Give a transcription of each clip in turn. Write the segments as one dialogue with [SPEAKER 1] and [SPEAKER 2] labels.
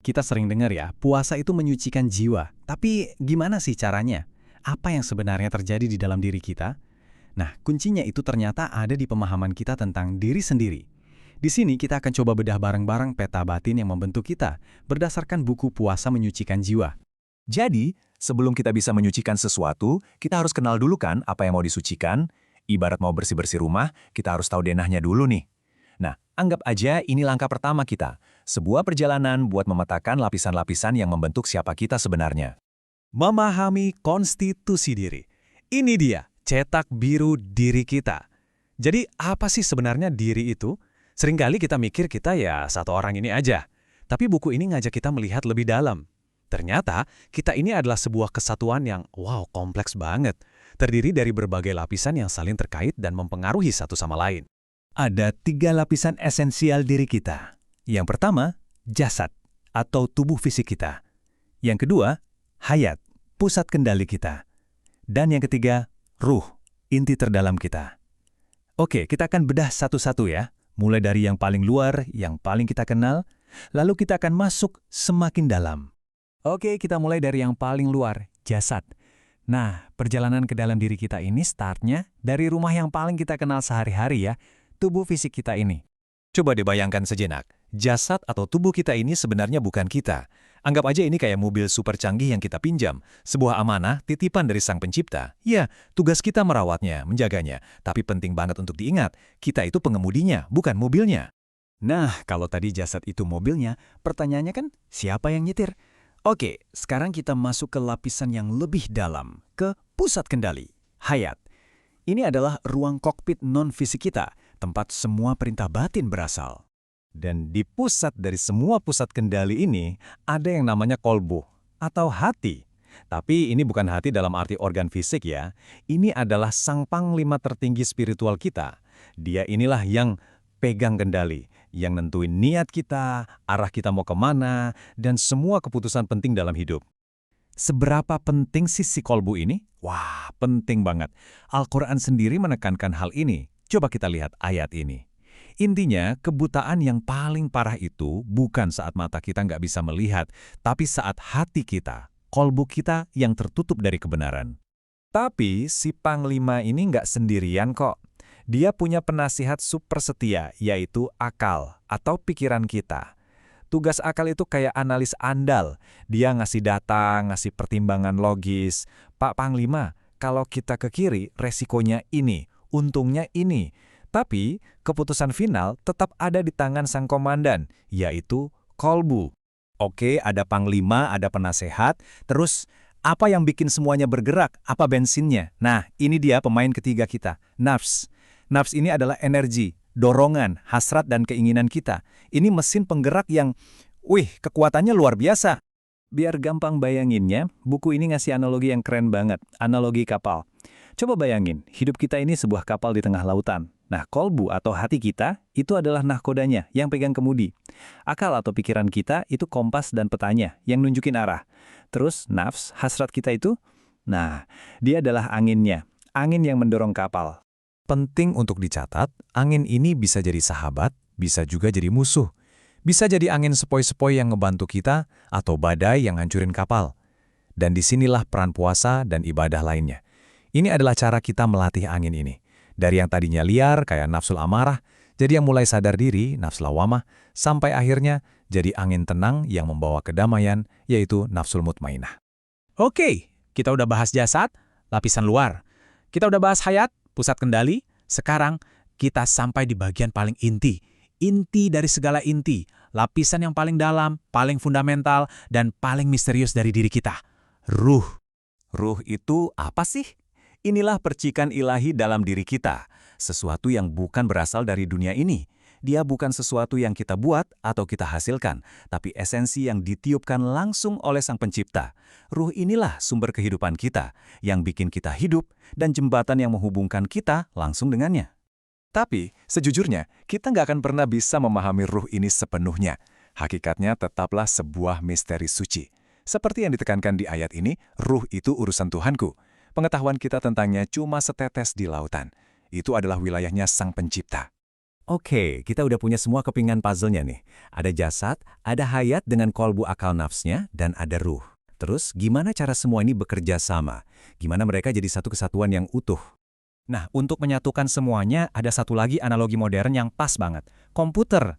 [SPEAKER 1] Kita sering dengar ya, puasa itu menyucikan jiwa. Tapi gimana sih caranya? Apa yang sebenarnya terjadi di dalam diri kita? Nah, kuncinya itu ternyata ada di pemahaman kita tentang diri sendiri. Di sini kita akan coba bedah bareng-bareng peta batin yang membentuk kita berdasarkan buku Puasa Menyucikan Jiwa.
[SPEAKER 2] Jadi, sebelum kita bisa menyucikan sesuatu, kita harus kenal dulu kan apa yang mau disucikan. Ibarat mau bersih-bersih rumah, kita harus tahu denahnya dulu nih. Nah, anggap aja ini langkah pertama kita. Sebuah perjalanan buat memetakan lapisan-lapisan yang membentuk siapa kita sebenarnya.
[SPEAKER 1] Memahami konstitusi diri. Ini dia, cetak biru diri kita. Jadi apa sih sebenarnya diri itu? Seringkali kita mikir kita ya satu orang ini aja. Tapi buku ini ngajak kita melihat lebih dalam. Ternyata kita ini adalah sebuah kesatuan yang kompleks banget. Terdiri dari berbagai lapisan yang saling terkait dan mempengaruhi satu sama lain.
[SPEAKER 2] Ada 3 lapisan esensial diri kita. Yang pertama, jasad atau tubuh fisik kita. Yang kedua, hayat, pusat kendali kita. Dan yang ketiga, ruh, inti terdalam kita. Oke, kita akan bedah satu-satu ya. Mulai dari yang paling luar, yang paling kita kenal, lalu kita akan masuk semakin dalam. Oke, kita mulai dari yang paling luar, jasad. Nah, perjalanan ke dalam diri kita ini startnya dari rumah yang paling kita kenal sehari-hari ya, tubuh fisik kita ini. Coba dibayangkan sejenak, jasad atau tubuh kita ini sebenarnya bukan kita. Anggap aja ini kayak mobil super canggih yang kita pinjam, sebuah amanah titipan dari Sang Pencipta. Ya, tugas kita merawatnya, menjaganya. Tapi penting banget untuk diingat, kita itu pengemudinya, bukan mobilnya.
[SPEAKER 1] Nah, kalau tadi jasad itu mobilnya, pertanyaannya kan siapa yang nyetir? Oke, sekarang kita masuk ke lapisan yang lebih dalam, ke pusat kendali, hayat. Ini adalah ruang kokpit non-fisik kita, tempat semua perintah batin berasal.
[SPEAKER 2] Dan di pusat dari semua pusat kendali ini, ada yang namanya kolbu, atau hati. Tapi ini bukan hati dalam arti organ fisik ya. Ini adalah sang panglima tertinggi spiritual kita. Dia inilah yang pegang kendali, yang nentuin niat kita, arah kita mau kemana, dan semua keputusan penting dalam hidup. Seberapa penting sih si kolbu ini? Wah, penting banget. Al-Quran sendiri menekankan hal ini. Coba kita lihat ayat ini. Intinya, kebutaan yang paling parah itu bukan saat mata kita nggak bisa melihat, tapi saat hati kita, kolbu kita yang tertutup dari kebenaran. Tapi si panglima ini nggak sendirian kok. Dia punya penasihat super setia, yaitu akal atau pikiran kita. Tugas akal itu kayak analis andal. Dia ngasih data, ngasih pertimbangan logis. Pak Panglima, kalau kita ke kiri, resikonya ini, untungnya ini. Tapi keputusan final tetap ada di tangan sang komandan, yaitu kolbu. Oke, ada panglima, ada penasehat, terus apa yang bikin semuanya bergerak? Apa bensinnya? Nah, ini dia pemain ketiga kita, nafs. Nafs ini adalah energi, dorongan, hasrat, dan keinginan kita. Ini mesin penggerak yang, kekuatannya luar biasa. Biar gampang bayanginnya, buku ini ngasih analogi yang keren banget, analogi kapal. Coba bayangin, hidup kita ini sebuah kapal di tengah lautan. Nah, kolbu atau hati kita, itu adalah nahkodanya yang pegang kemudi. Akal atau pikiran kita, itu kompas dan petanya yang nunjukin arah. Terus, nafs, hasrat kita itu, nah, dia adalah anginnya, angin yang mendorong kapal. Penting untuk dicatat, angin ini bisa jadi sahabat, bisa juga jadi musuh. Bisa jadi angin sepoi-sepoi yang ngebantu kita, atau badai yang hancurin kapal. Dan disinilah peran puasa dan ibadah lainnya. Ini adalah cara kita melatih angin ini. Dari yang tadinya liar, kayak nafsul amarah, jadi yang mulai sadar diri, nafsul lawamah, sampai akhirnya jadi angin tenang yang membawa kedamaian, yaitu nafsul mutmainah.
[SPEAKER 1] Oke, kita udah bahas jasad, lapisan luar. Kita udah bahas hayat, pusat kendali. Sekarang kita sampai di bagian paling inti. Inti dari segala inti. Lapisan yang paling dalam, paling fundamental, dan paling misterius dari diri kita. Ruh.
[SPEAKER 2] Ruh itu apa sih? Inilah percikan ilahi dalam diri kita. Sesuatu yang bukan berasal dari dunia ini. Dia bukan sesuatu yang kita buat atau kita hasilkan, tapi esensi yang ditiupkan langsung oleh Sang Pencipta. Ruh inilah sumber kehidupan kita, yang bikin kita hidup, dan jembatan yang menghubungkan kita langsung dengannya. Tapi, sejujurnya, kita nggak akan pernah bisa memahami ruh ini sepenuhnya. Hakikatnya tetaplah sebuah misteri suci. Seperti yang ditekankan di ayat ini, ruh itu urusan Tuhanku. Pengetahuan kita tentangnya cuma setetes di lautan. Itu adalah wilayahnya Sang Pencipta. Oke, kita udah punya semua kepingan puzzle-nya nih. Ada jasad, ada hayat dengan kolbu akal nafsnya, dan ada ruh. Terus, gimana cara semua ini bekerja sama? Gimana mereka jadi satu kesatuan yang utuh?
[SPEAKER 1] Nah, untuk menyatukan semuanya, ada satu lagi analogi modern yang pas banget. Komputer.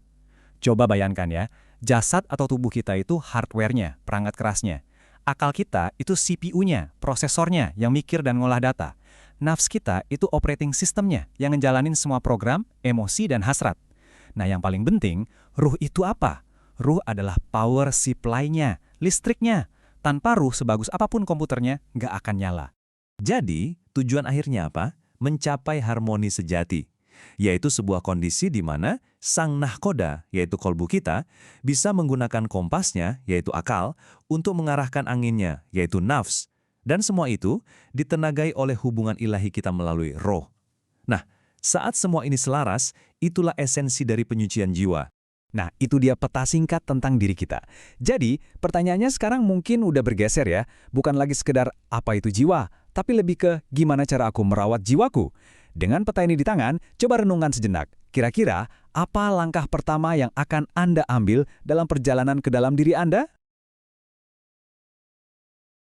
[SPEAKER 1] Coba bayangkan ya, jasad atau tubuh kita itu hardware-nya, perangkat kerasnya. Akal kita itu CPU-nya, prosesornya yang mikir dan ngolah data. Nafs kita itu operating system-nya yang ngejalanin semua program, emosi, dan hasrat. Nah, yang paling penting, ruh itu apa? Ruh adalah power supply-nya, listriknya. Tanpa ruh sebagus apapun komputernya, nggak akan nyala.
[SPEAKER 2] Jadi, tujuan akhirnya apa? Mencapai harmoni sejati, yaitu sebuah kondisi di mana sang nahkoda, yaitu kolbu kita, bisa menggunakan kompasnya, yaitu akal, untuk mengarahkan anginnya, yaitu nafs. Dan semua itu ditenagai oleh hubungan ilahi kita melalui roh. Nah, saat semua ini selaras, itulah esensi dari penyucian jiwa.
[SPEAKER 1] Nah, itu dia peta singkat tentang diri kita. Jadi, pertanyaannya sekarang mungkin udah bergeser ya. Bukan lagi sekedar apa itu jiwa, tapi lebih ke gimana cara aku merawat jiwaku. Dengan peta ini di tangan, coba renungkan sejenak. Kira-kira apa langkah pertama yang akan Anda ambil dalam perjalanan ke dalam diri Anda?